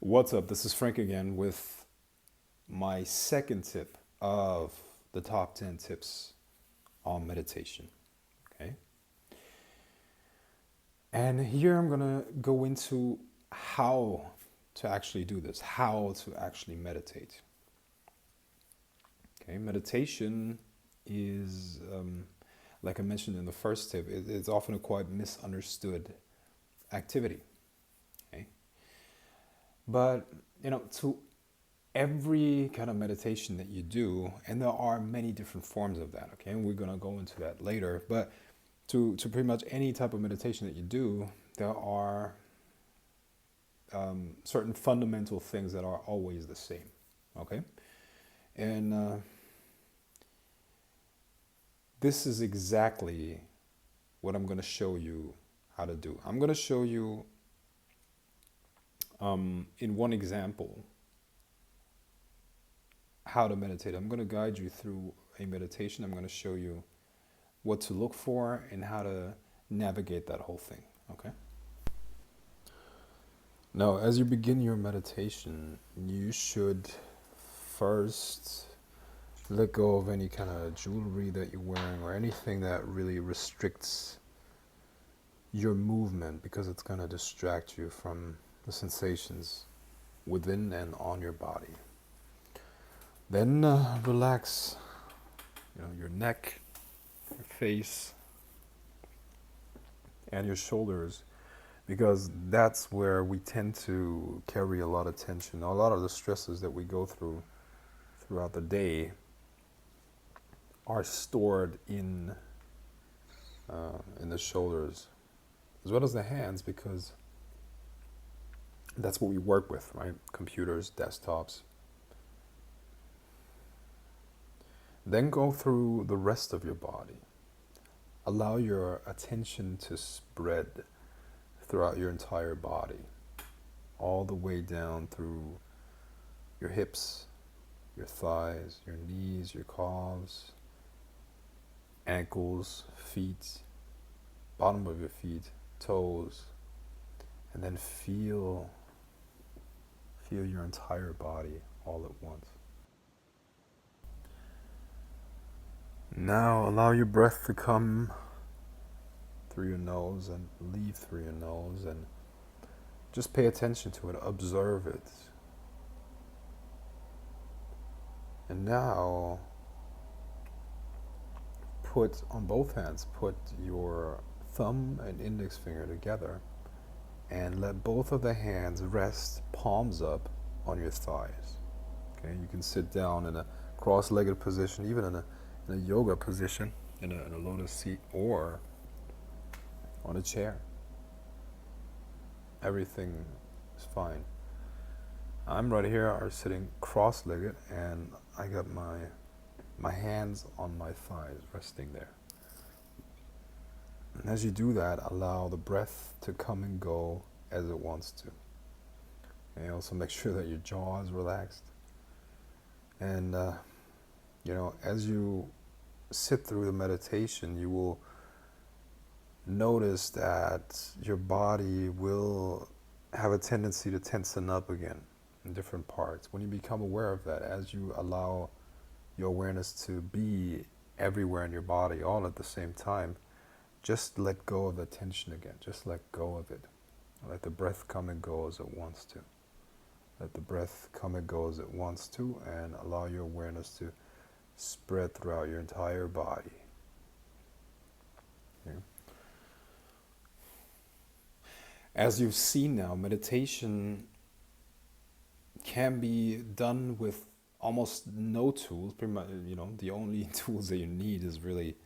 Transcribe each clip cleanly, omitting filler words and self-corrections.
What's up? This is Frank again with my second tip of the top 10 tips on meditation. Okay. And here I'm going to go into how to actually do this, how to actually meditate. Okay. Meditation is, like I mentioned in the first tip, it's often a quite misunderstood activity. Okay. But, to every kind of meditation that you do, and there are many different forms of that, okay, and we're going to go into that later, but to pretty much any type of meditation that you do, there are certain fundamental things that are always the same, okay, and this is exactly what I'm going to show you how to do. I'm going to show you in one example how to meditate. I'm going to guide you through a meditation. I'm going to show you what to look for and how to navigate that whole thing. Okay. Now, as you begin your meditation, you should first let go of any kind of jewelry that you're wearing or anything that really restricts your movement, because it's going to distract you from the sensations within and on your body. Then relax, your neck, your face, and your shoulders, because that's where we tend to carry a lot of tension. A lot of the stresses that we go through throughout the day are stored in the shoulders as well as the hands, because that's what we work with, right? Computers, desktops. Then go through the rest of your body. Allow your attention to spread throughout your entire body, all the way down through your hips, your thighs, your knees, your calves, ankles, feet, bottom of your feet, toes, and then feel your entire body all at once. Now allow your breath to come through your nose and leave through your nose, and just pay attention to it, observe it. And now put on both hands, put your thumb and index finger together and let both of the hands rest palms up on your thighs. Okay, you can sit down in a cross-legged position, even in a yoga position, in a lotus seat, or on a chair. Everything is fine. I'm right here, are sitting cross-legged, and I got my hands on my thighs resting there. And as you do that, allow the breath to come and go as it wants to. And also make sure that your jaw is relaxed. And, as you sit through the meditation, you will notice that your body will have a tendency to tensen up again in different parts. When you become aware of that, as you allow your awareness to be everywhere in your body all at the same time, just let go of the tension again. Just let go of it. Let the breath come and go as it wants to. Let the breath come and go as it wants to, and allow your awareness to spread throughout your entire body. Okay. As you've seen now, meditation can be done with almost no tools. Pretty much, the only tools that you need is really,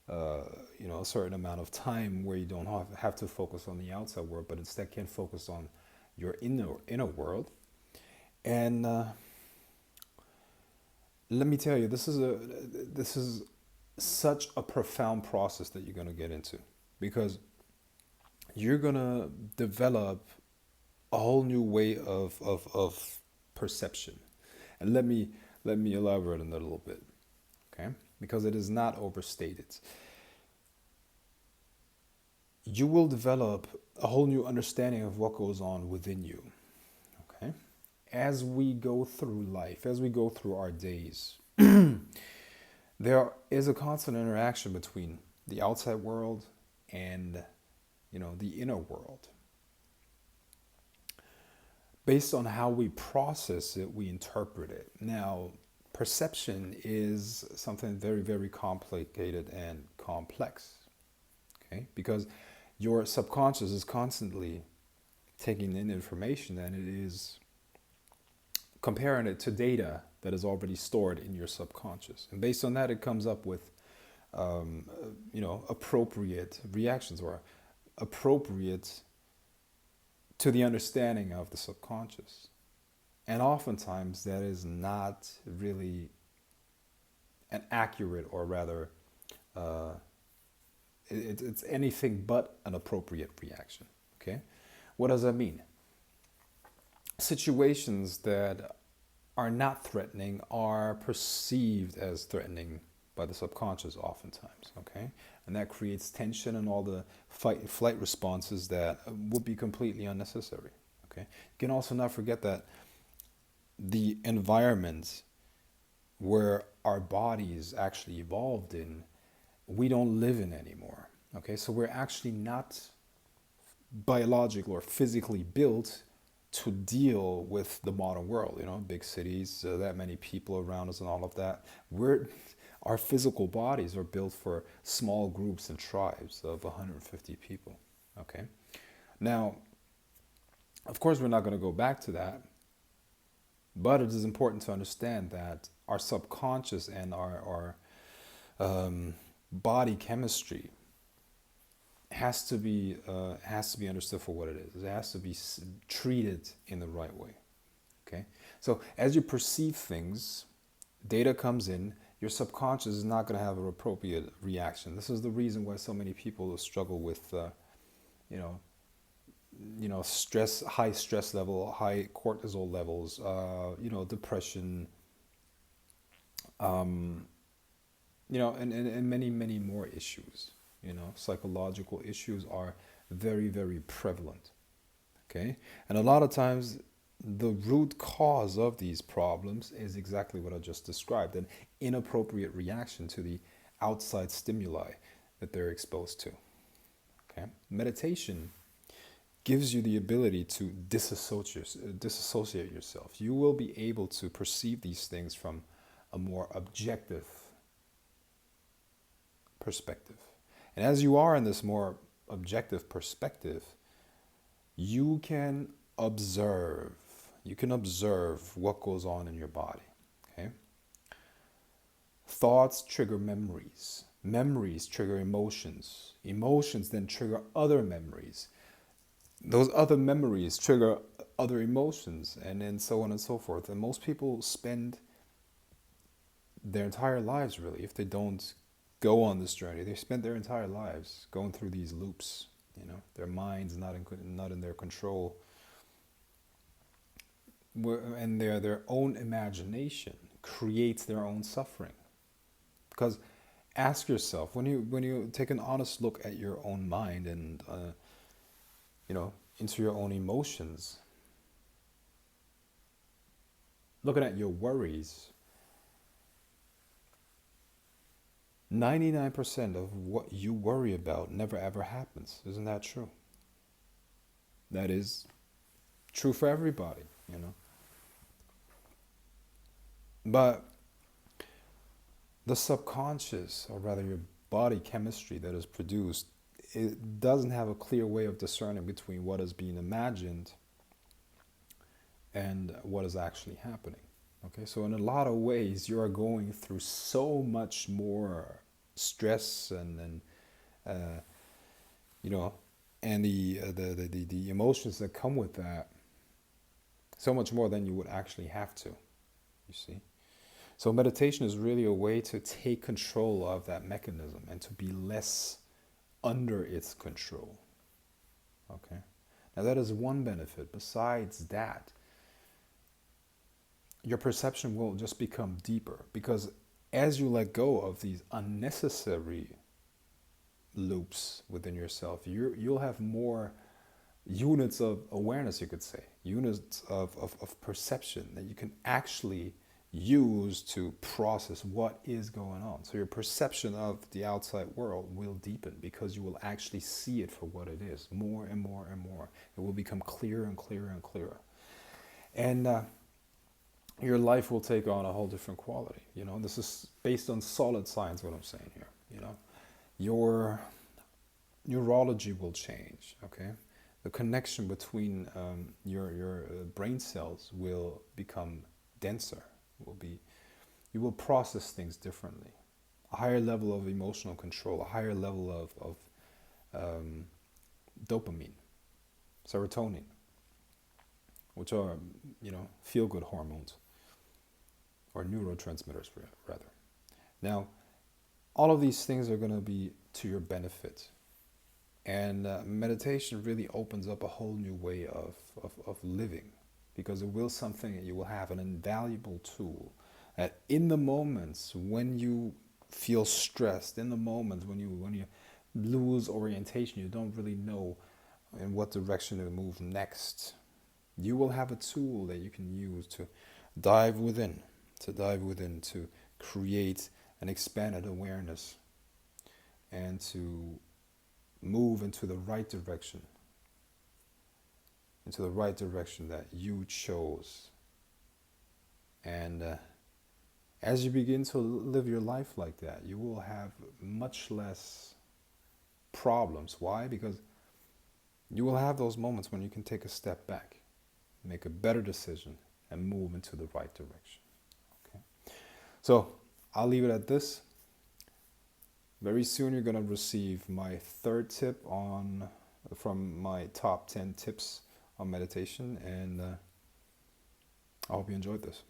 a certain amount of time where you don't have to focus on the outside world, but instead can focus on your inner world. And let me tell you, this is such a profound process that you're going to get into, because you're going to develop a whole new way of perception. And let me elaborate on that a little bit, okay? Because it is not overstated. You will develop a whole new understanding of what goes on within you, okay? as we go through life, as we go through our days, there is a constant interaction between the outside world and, the inner world. Based on how we process it, we interpret it. Now, perception is something very, very complicated and complex. Okay, because your subconscious is constantly taking in information, and it is comparing it to data that is already stored in your subconscious, and based on that, it comes up with appropriate reactions, or appropriate to the understanding of the subconscious. And oftentimes that is not really an accurate, or rather, it's anything but an appropriate reaction. Okay, what does that mean? Situations that are not threatening are perceived as threatening by the subconscious oftentimes. Okay, and that creates tension and all the fight flight responses that would be completely unnecessary. Okay, you can also not forget that the environment where our bodies actually evolved in, we don't live in anymore. Okay, so we're actually not biological or physically built to deal with the modern world, big cities, that many people around us and all of that. Our physical bodies are built for small groups and tribes of 150 people. Okay, now, of course, we're not going to go back to that, but it is important to understand that our subconscious and our body chemistry has to be understood for what it is. It has to be treated in the right way. Okay, so as you perceive things, data comes in. Your subconscious is not going to have an appropriate reaction. This is the reason why so many people struggle with, stress, high stress level, high cortisol levels, depression, and many, many more issues. Psychological issues are very, very prevalent. Okay, and a lot of times the root cause of these problems is exactly what I just described: an inappropriate reaction to the outside stimuli that they're exposed to. Okay, meditation gives you the ability to disassociate yourself. You will be able to perceive these things from a more objective perspective. And as you are in this more objective perspective, you can observe. You can observe what goes on in your body. Okay? Thoughts trigger memories. Memories trigger emotions. Emotions then trigger other memories. Those other memories trigger other emotions, and then so on and so forth. And most people spend their entire lives, really, if they don't go on this journey, they spend their entire lives going through these loops. Their mind's not in their control, and their own imagination creates their own suffering. Because ask yourself, when you take an honest look at your own mind and into your own emotions, looking at your worries, 99% of what you worry about never ever happens. Isn't that true? That is true for everybody, But the subconscious, or rather your body chemistry that is produced, it doesn't have a clear way of discerning between what is being imagined and what is actually happening. Okay, so in a lot of ways, you are going through so much more stress and and the emotions that come with that, so much more than you would actually have to. You see, so meditation is really a way to take control of that mechanism and to be less under its control. Okay, now that is one benefit. Besides that, your perception will just become deeper, because as you let go of these unnecessary loops within yourself, you'll have more units of awareness, you could say. units of perception that you can actually use to process what is going on. So your perception of the outside world will deepen because you will actually see it for what it is, more and more and more. It will become clearer and clearer and clearer. And your life will take on a whole different quality. You know, this is based on solid science, what I'm saying here. You know, your neurology will change, okay? The connection between your brain cells will become denser. You will process things differently. A higher level of emotional control, a higher level of um, dopamine, serotonin, which are, you know, feel-good hormones, or neurotransmitters rather. Now, all of these things are going to be to your benefit. And meditation really opens up a whole new way of living, because it will something that you will have an invaluable tool that in the moments when you feel stressed, in the moments when you lose orientation, you don't really know in what direction to move next, you will have a tool that you can use to dive within, to create an expanded awareness and to move into the right direction, that you chose. And as you begin to live your life like that, you will have much less problems. Why? Because you will have those moments when you can take a step back, make a better decision, and move into the right direction. Okay? So I'll leave it at this. Very soon you're going to receive my third tip from my top 10 tips on meditation, and I hope you enjoyed this.